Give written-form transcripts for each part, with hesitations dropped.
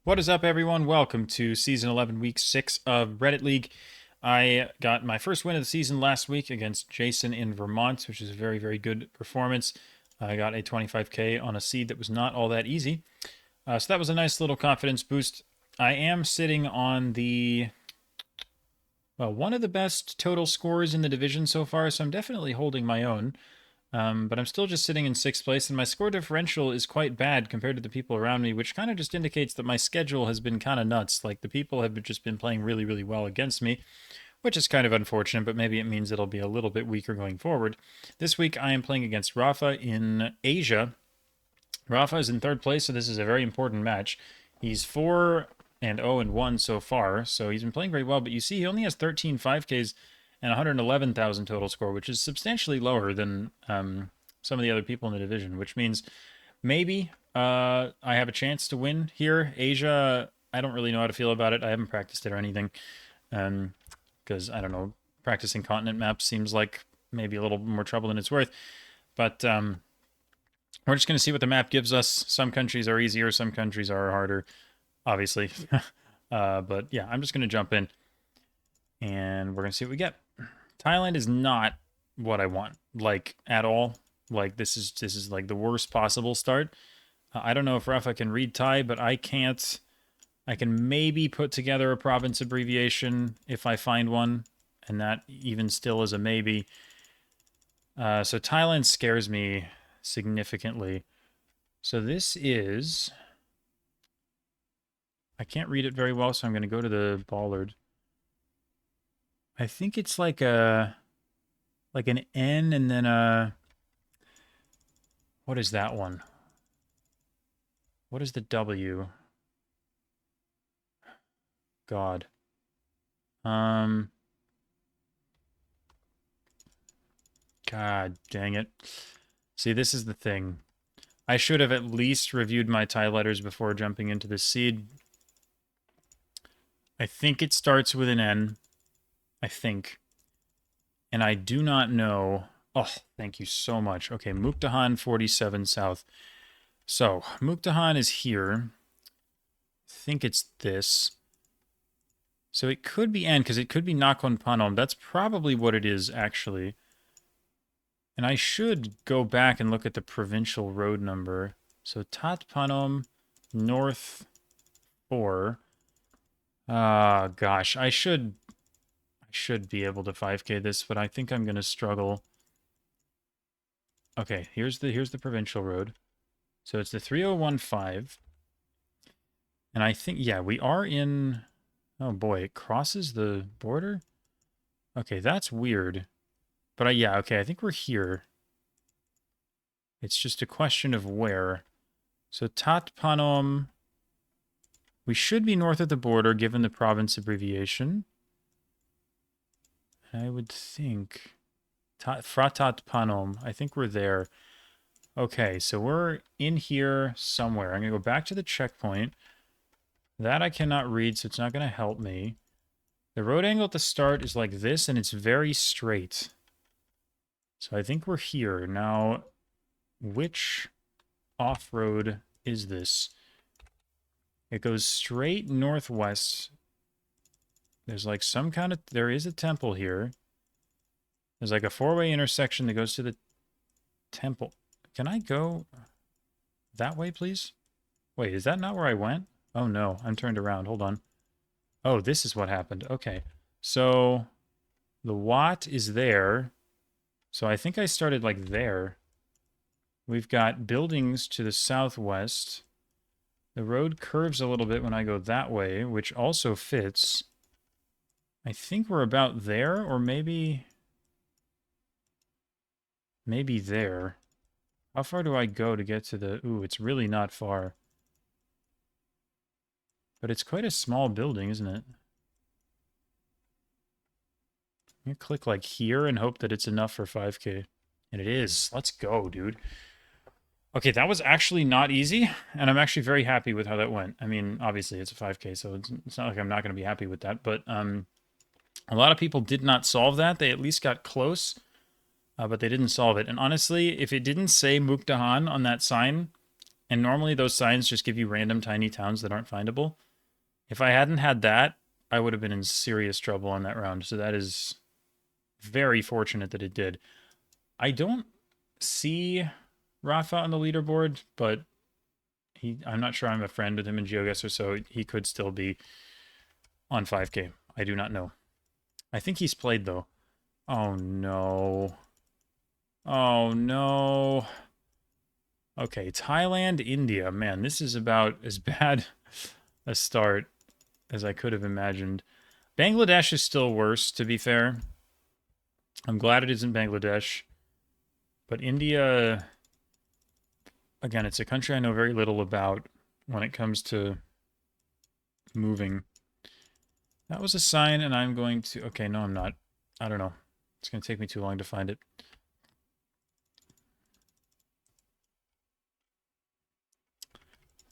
What is up, everyone? Welcome to Season 11, Week 6 of Reddit League. I got my first win of the season last week against Jason in Vermont, which is a very, very good performance. I got a 25k on a seed that was not all that easy. So that was a nice little confidence boost. I am sitting on one of the best total scores in the division so far, so I'm definitely holding my own. But I'm still just sitting in 6th place, and my score differential is quite bad compared to the people around me, which kind of just indicates that my schedule has been kind of nuts. Like, the people have just been playing really, really well against me, which is kind of unfortunate, but maybe it means it'll be a little bit weaker going forward. This week, I am playing against Rafa in Asia. Rafa is in 3rd place, so this is a very important match. He's 4-0-1 so far, so he's been playing very well, but you see he only has 13 5Ks and 111,000 total score, which is substantially lower than some of the other people in the division, which means maybe I have a chance to win here. Asia, I don't really know how to feel about it. I haven't practiced it or anything because, I don't know, practicing continent maps seems like maybe a little more trouble than it's worth. But we're just going to see what the map gives us. Some countries are easier, some countries are harder, obviously. But yeah, I'm just going to jump in and we're going to see what we get. Thailand is not what I want, like, at all. Like, this is like the worst possible start. I don't know if Rafa can read Thai, but I can't. I can maybe put together a province abbreviation if I find one, and that even still is a maybe. So Thailand scares me significantly. So this is... I can't read it very well, so I'm going to go to the bollard. I think it's like an N and then a... What is that one? What is the W? God. God dang it. See, this is the thing. I should have at least reviewed my Thai letters before jumping into the seed. I think it starts with an N. I think. And I do not know. Oh, thank you so much. Okay, Mukdahan 47 South. So, Mukdahan is here. I think it's this. So it could be N, because it could be Nakhon Panom. That's probably what it is, actually. And I should go back and look at the provincial road number. So Tat Panom North 4. Ah, gosh. I should be able to 5K this, but I think I'm going to struggle. Okay, here's the provincial road. So it's the 3015. And I think, yeah, we are in... Oh boy, it crosses the border? Okay, that's weird. But yeah, okay, I think we're here. It's just a question of where. So Tat Panom... We should be north of the border, given the province abbreviation. I would think... Fratat Panom. I think we're there. Okay, so we're in here somewhere. I'm going to go back to the checkpoint. That I cannot read, so it's not going to help me. The road angle at the start is like this, and it's very straight. So I think we're here. Now, which off-road is this? It goes straight northwest. There's like some kind of... There is a temple here. There's like a 4-way intersection that goes to the temple. Can I go that way, please? Wait, is that not where I went? Oh no, I'm turned around. Hold on. Oh, this is what happened. Okay. So the Watt is there. So I think I started like there. We've got buildings to the southwest. The road curves a little bit when I go that way, which also fits. I think we're about there, or maybe there. How far do I go to get to the... Ooh, it's really not far. But it's quite a small building, isn't it? I'm going to click like here and hope that it's enough for 5K. And it is. Let's go, dude. Okay, that was actually not easy, and I'm actually very happy with how that went. I mean, obviously it's a 5K, so it's not like I'm not going to be happy with that, but a lot of people did not solve that. They at least got close, but they didn't solve it. And honestly, if it didn't say Mukdahan on that sign, And normally those signs just give you random tiny towns that aren't findable. If I hadn't had that, I would have been in serious trouble on that round. So that is very fortunate that it did. I don't see Rafa on the leaderboard, but I'm not sure I'm a friend with him in GeoGuessr, so he could still be on 5K. I do not know. I think he's played, though. Oh, no. Oh, no. Okay, Thailand, India. Man, this is about as bad a start as I could have imagined. Bangladesh is still worse, to be fair. I'm glad it isn't Bangladesh. But India, again, it's a country I know very little about when it comes to moving. That was a sign, and I'm going to... Okay, no, I'm not. I don't know. It's going to take me too long to find it.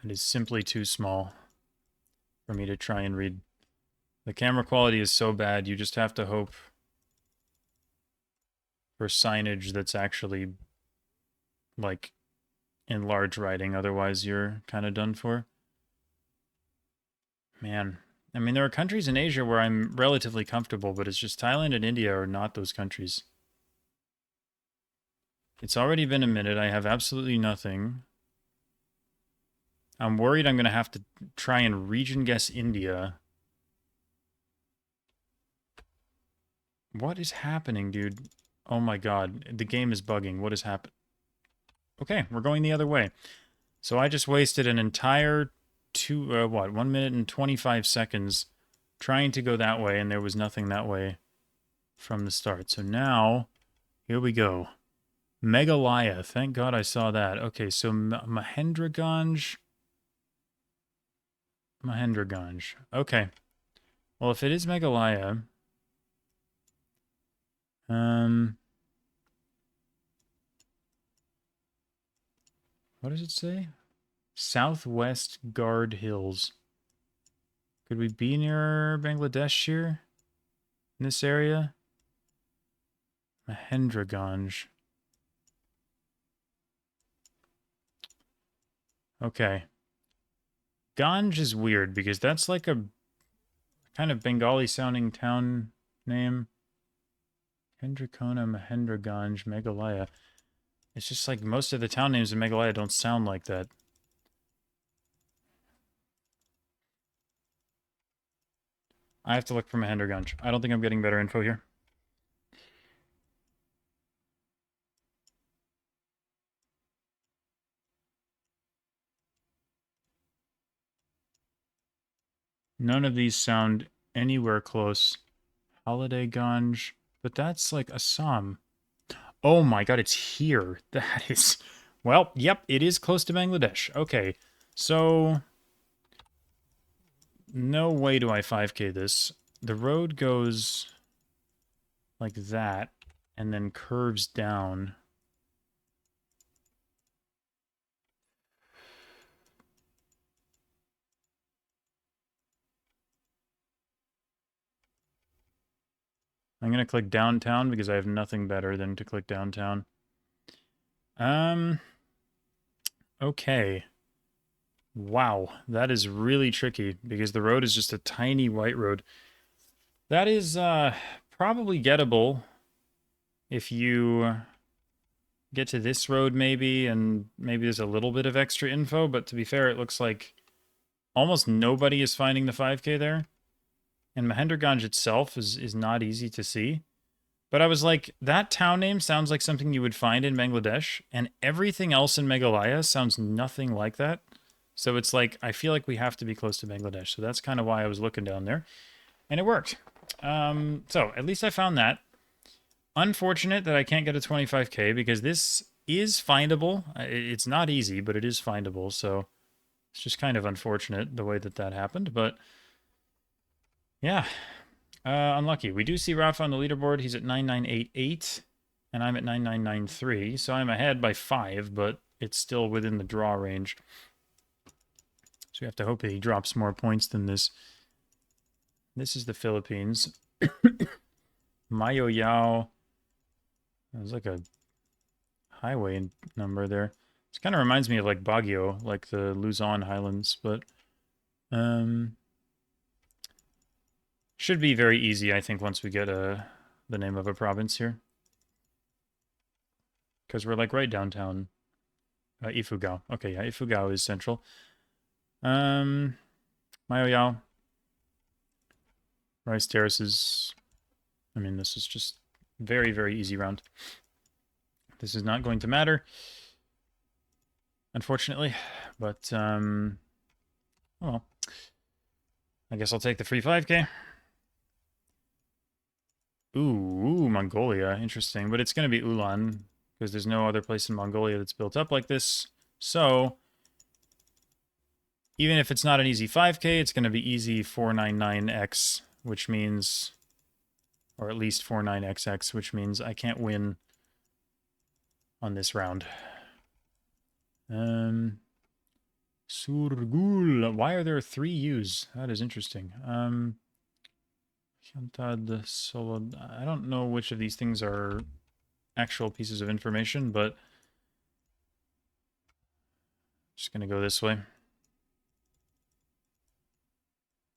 It is simply too small for me to try and read. The camera quality is so bad, you just have to hope for signage that's actually, like, in large writing. Otherwise, you're kind of done for. Man. I mean, there are countries in Asia where I'm relatively comfortable, but it's just Thailand and India are not those countries. It's already been a minute. I have absolutely nothing. I'm worried I'm going to have to try and region guess India. What is happening, dude? Oh my god. The game is bugging. What has happened? Okay, we're going the other way. So I just wasted an entire 1 minute and 25 seconds trying to go that way, and there was nothing that way from the start. So now, here we go. Meghalaya. Thank God I saw that. Okay, so Mahendraganj. Mahendraganj. Okay. Well, if it is Meghalaya, what does it say? Southwest Guard Hills. Could we be near Bangladesh here? In this area? Mahendraganj. Okay. Ganj is weird because that's like a kind of Bengali sounding town name. Hendrakona, Mahendraganj, Meghalaya. It's just like most of the town names in Meghalaya don't sound like that. I have to look for Mahendraganj. I don't think I'm getting better info here. None of these sound anywhere close. Holiday Ganj. But that's like Assam. Oh my god, it's here. That is... Well, yep, it is close to Bangladesh. Okay, so... No way do I 5K this. The road goes like that, and then curves down. I'm going to click downtown because I have nothing better than to click downtown. Okay. Wow, that is really tricky because the road is just a tiny white road. That is probably gettable if you get to this road maybe, and maybe there's a little bit of extra info, but to be fair, it looks like almost nobody is finding the 5K there. And Mahendraganj itself is not easy to see. But I was like, that town name sounds like something you would find in Bangladesh, and everything else in Meghalaya sounds nothing like that. So it's like, I feel like we have to be close to Bangladesh. So that's kind of why I was looking down there. And it worked. So at least I found that. Unfortunate that I can't get a 25K because this is findable. It's not easy, but it is findable. So it's just kind of unfortunate the way that that happened. But yeah, unlucky. We do see Rafa on the leaderboard. He's at 9988, and I'm at 9993. So I'm ahead by 5, but it's still within the draw range. So we have to hope that he drops more points than this. This is the Philippines. Mayo Yao. There's like a highway number there. This kind of reminds me of like Baguio, like the Luzon Highlands, but um, should be very easy, I think, once we get the name of a province here. Because we're like right downtown. Ifugao. Okay, yeah, Ifugao is central. Maoyao. Rice Terraces. I mean, this is just very, very easy round. This is not going to matter, unfortunately. But, oh well. I guess I'll take the free 5K. Ooh, Mongolia. Interesting. But it's going to be Ulan, because there's no other place in Mongolia that's built up like this. So, even if it's not an easy 5K, it's going to be easy 499X, which means, or at least 49XX, which means I can't win on this round. Surgul. Why are there 3 U's? That is interesting. I don't know which of these things are actual pieces of information, but I'm just going to go this way.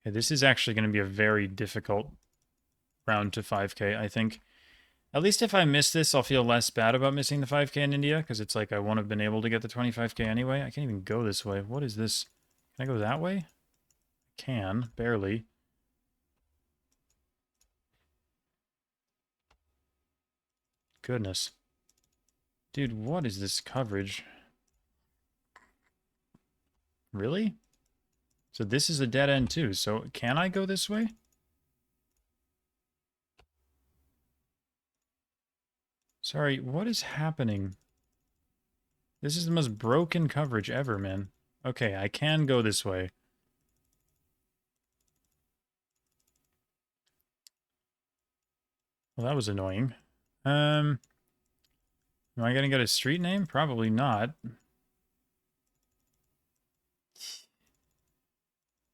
Okay, this is actually going to be a very difficult round to 5K, I think. At least if I miss this, I'll feel less bad about missing the 5K in India, because it's like I won't have been able to get the 25K anyway. I can't even go this way. What is this? Can I go that way? I can, barely. Goodness. Dude, what is this coverage? Really? So this is a dead end too, so can I go this way? Sorry, what is happening? This is the most broken coverage ever, man. Okay, I can go this way. Well, that was annoying. Am I gonna get a street name? Probably not.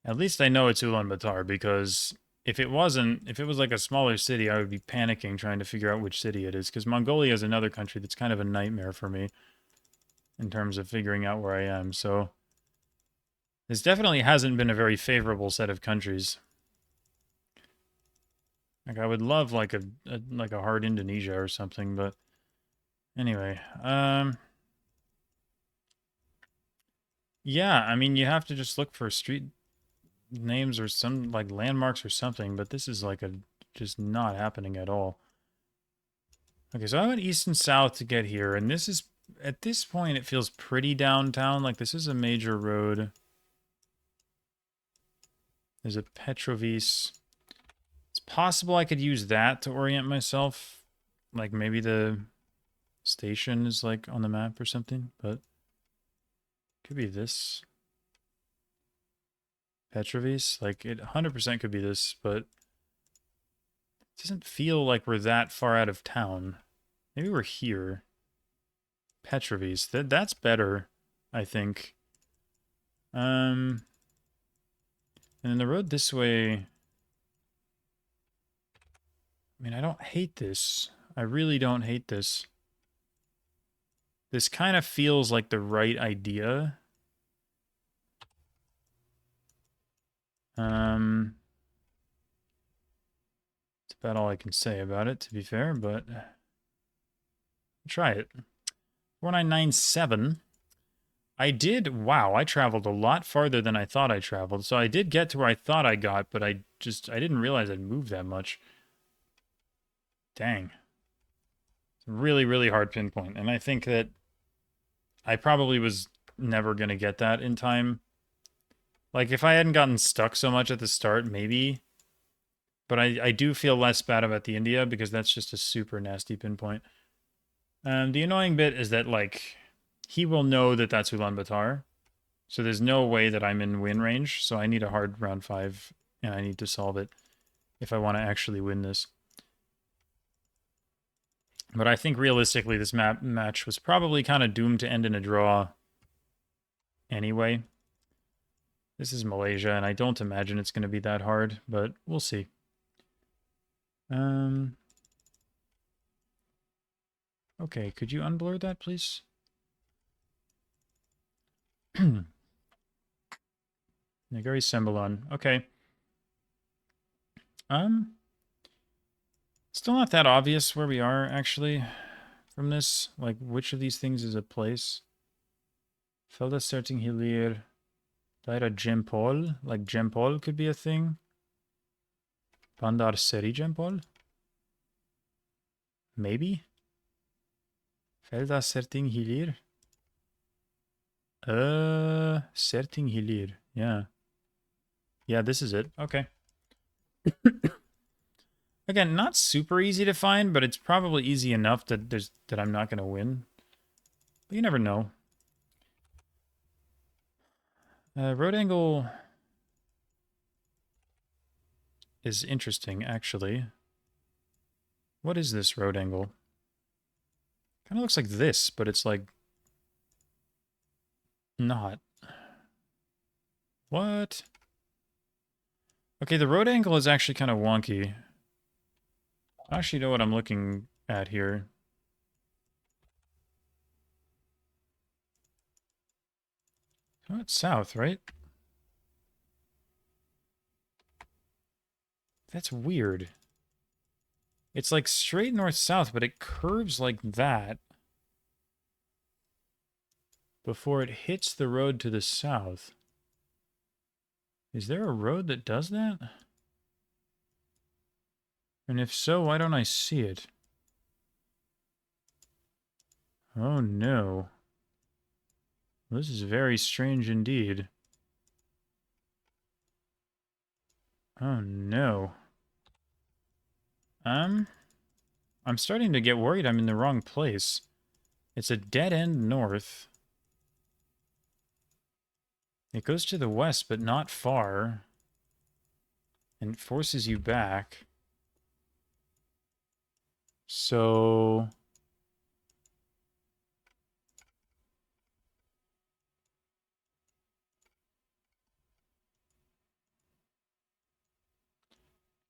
At least I know it's Ulaanbaatar, because if it wasn't, if it was like a smaller city, I would be panicking trying to figure out which city it is, because Mongolia is another country that's kind of a nightmare for me in terms of figuring out where I am, so this definitely hasn't been a very favorable set of countries. Like, I would love like a like a hard Indonesia or something, but anyway, yeah, I mean, you have to just look for street names or some like landmarks or something, but this is like a just not happening at all. Okay, so I went east and south to get here, and this is, at this point, it feels pretty downtown. Like, this is a major road. There's a Petrovis. It's possible I could use that to orient myself. Like, maybe the station is, like, on the map or something, but could be this. Petrovis. Like, it 100% could be this, but it doesn't feel like we're that far out of town. Maybe we're here. Petrovis. That's better, I think. And then the road this way, I mean, I don't hate this. I really don't hate this. This kind of feels like the right idea. It's about all I can say about it, to be fair, but try it. 4997. I did, wow, I traveled a lot farther than I thought I traveled. So I did get to where I thought I got, but I didn't realize I'd moved that much. Dang. It's a really, really hard pinpoint. And I think that I probably was never going to get that in time. Like, if I hadn't gotten stuck so much at the start, maybe. But I do feel less bad about the India, because that's just a super nasty pinpoint. The annoying bit is that, like, he will know that that's Ulaanbaatar. So there's no way that I'm in win range. So I need a hard round 5, and I need to solve it if I want to actually win this. But I think realistically, this match was probably kind of doomed to end in a draw anyway. This is Malaysia, and I don't imagine it's going to be that hard, but we'll see. Okay, could you unblur that, please? Nagari Sembalon. Okay. Still not that obvious where we are, actually, from this. Like, which of these things is a place? Felda starting Hilir. Daira Gempol. Like, Gempol could be a thing. Bandar Seri Gempol? Maybe? Felda Serting Hilir? Serting Hilir. Yeah. Yeah, this is it. Okay. Again, not super easy to find, but it's probably easy enough that I'm not going to win. But you never know. Road angle is interesting, actually. What is this road angle? Kind of looks like this, but it's like not. What? Okay, the road angle is actually kind of wonky. I actually know what I'm looking at here. Oh, it's south, right? That's weird. It's like straight north-south, but it curves like that before it hits the road to the south. Is there a road that does that? And if so, why don't I see it? Oh no. This is very strange indeed. Oh no. I'm starting to get worried I'm in the wrong place. It's a dead end north. It goes to the west, but not far. And it forces you back. So...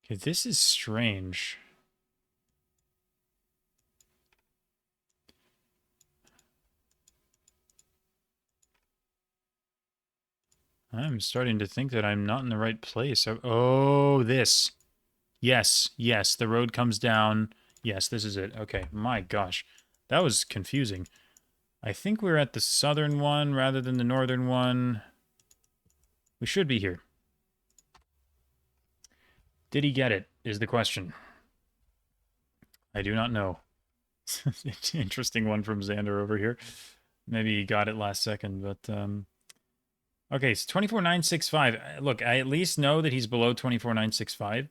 okay, this is strange. I'm starting to think that I'm not in the right place. Oh, this. Yes, yes, the road comes down. Yes, this is it. Okay, my gosh. That was confusing. I think we're at the southern one rather than the northern one. We should be here. Did he get it, is the question. I do not know. Interesting one from Xander over here. Maybe he got it last second, but... okay, so 24,965. Look, I at least know that he's below 24,965.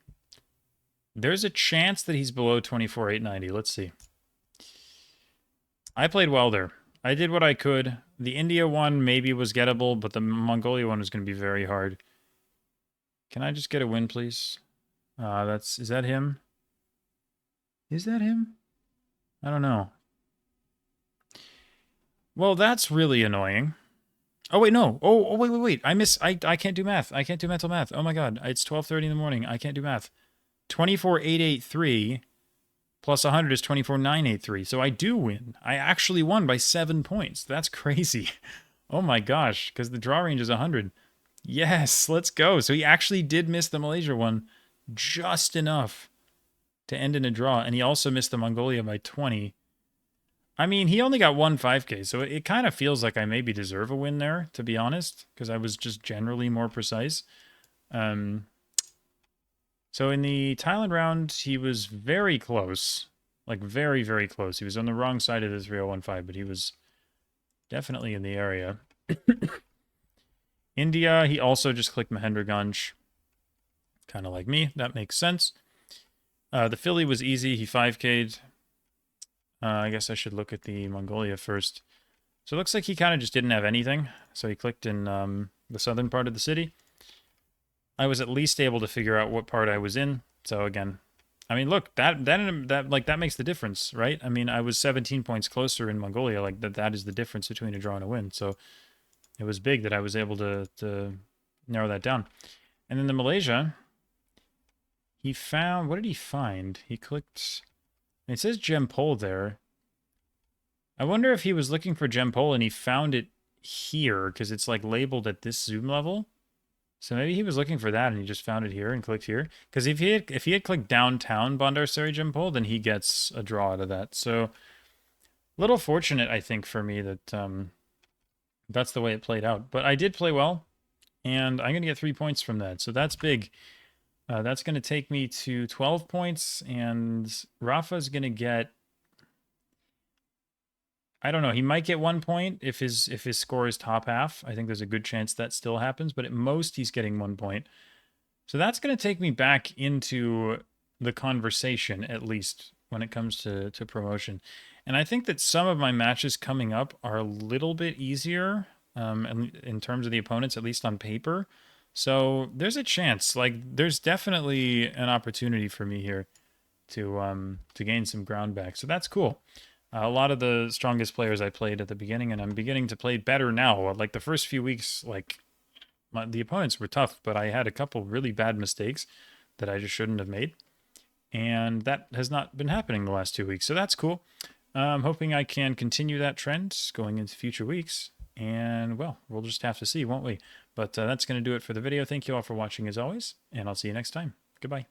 There's a chance that he's below 24,890. Let's see. I played well there. I did what I could. The India one maybe was gettable, but the Mongolia one was going to be very hard. Can I just get a win, please? Is that him? Is that him? I don't know. Well, that's really annoying. Oh, wait, no. Oh, wait. I can't do math. I can't do mental math. Oh, my God. It's 12:30 in the morning. I can't do math. 24,883 plus 100 is 24,983. So I do win. I actually won by 7 points. That's crazy. Oh, my gosh. Because the draw range is 100. Yes, let's go. So he actually did miss the Malaysia one just enough to end in a draw. And he also missed the Mongolia by 20. I mean, he only got one 5K, so it kind of feels like I maybe deserve a win there, to be honest, because I was just generally more precise. So in the Thailand round, he was very close. Like, very, very close. He was on the wrong side of the 3015, but he was definitely in the area. India, he also just clicked Mahendraganj. Kind of like me. That makes sense. The Philly was easy. He 5K'd. I guess I should look at the Mongolia first. So it looks like he kind of just didn't have anything. So he clicked in the southern part of the city. I was at least able to figure out what part I was in. So again, I mean, look, that makes the difference, right? I mean, I was 17 points closer in Mongolia. Like that is the difference between a draw and a win. So it was big that I was able to narrow that down. And then the Malaysia, he found, what did he find? He clicked, it says Gempol there. I wonder if he was looking for Gempol and he found it here because it's like labeled at this zoom level. So maybe he was looking for that and he just found it here and clicked here. Because if he had clicked downtown Bandar Seri Jempol, then he gets a draw out of that. So little fortunate, I think, for me that that's the way it played out. But I did play well, and I'm going to get 3 points from that. So that's big. That's going to take me to 12 points, and Rafa's going to get, I don't know, he might get 1 point if his score is top half. I think there's a good chance that still happens, but at most he's getting 1 point. So that's going to take me back into the conversation, at least when it comes to promotion. And I think that some of my matches coming up are a little bit easier in terms of the opponents, at least on paper. So there's a chance. Like, there's definitely an opportunity for me here to gain some ground back. So that's cool. A lot of the strongest players I played at the beginning, and I'm beginning to play better now. Like the first few weeks, like the opponents were tough, but I had a couple really bad mistakes that I just shouldn't have made. And that has not been happening the last 2 weeks. So that's cool. I'm hoping I can continue that trend going into future weeks. And, well, we'll just have to see, won't we? But that's going to do it for the video. Thank you all for watching as always, and I'll see you next time. Goodbye.